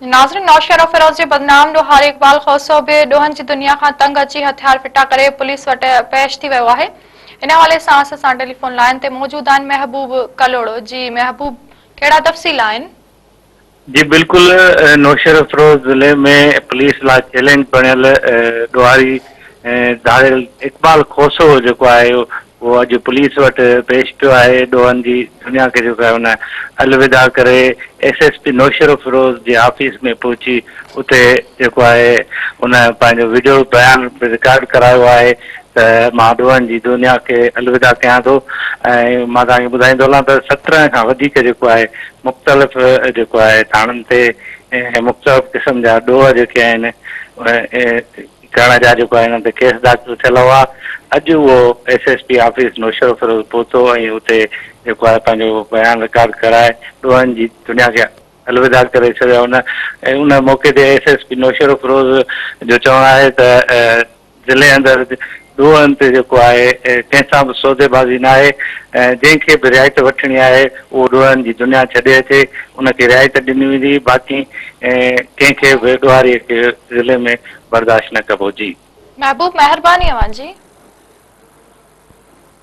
नाज़रीन, नौशहर फिरोज जे बदनाम ॾोह हार इक़बाल खौसो बि ॾोहनि जी दुनिया खां तंग अची हथियार फिटा करे पुलिस वटि पेश थी वियो आहे। इन हवाले सां असां सां टेलीफोन लाइन ते मौजूद आहिनि महबूब कलोड़ो। जी महबूब, कहिड़ा तफ़सील आहिनि? जी बिल्कुल, नौशहर फिरोज ज़िले में पुलिस लाइ चैलेंज बणियल ॾोहारी धारियल इक़बाल खोसो जेको आहे उहो अॼु पुलिस वटि पेश पियो आहे। ॾोहनि जी दुनिया खे जेको आहे हुन अलविदा करे एसएसपी नौशहर फिरोज जे ऑफिस में पहुची उते जेको आहे हुन पंहिंजो वीडियो बयान रिकॉर्ड करायो आहे त मां ॾोहनि जी दुनिया खे अलविदा कयां थो। ऐं मां तव्हांखे ॿुधाईंदो हलां त 17 खां वधीक जेको आहे मुख़्तलिफ़ जेको आहे थाणनि ते ऐं मुख़्तलिफ़ क़िस्म जा ॾोह जेके आहिनि करण जा जेको आहे हिन ते केस दाख़िल थियल हुआ। अॼु उहो एसएसपी ऑफिस नौशहर फिरोज पहुतो ऐं उते जेको आहे पंहिंजो बयान रिकॉर्ड कराए ॾोहनि जी दुनिया खे अलविदा करे छॾियो हुन। ऐं उन मौक़े ते एसएसपी नौशहर फिरोज जो चवणु आहे त ज़िले अंदरि ॾोहनि ते जेको आहे कंहिंसां बि सौदेबाज़ी न आहे। जंहिंखे बि रिआयत वठणी आहे उहो ॾोहनि जी दुनिया छॾे अचे, उनखे रिआयत ॾिनी वेंदी। बाक़ी कंहिंखे बि ॾोहारीअ खे ज़िले में बर्दाश्त न कबो। जी महबूब, महिरबानी अवां जी।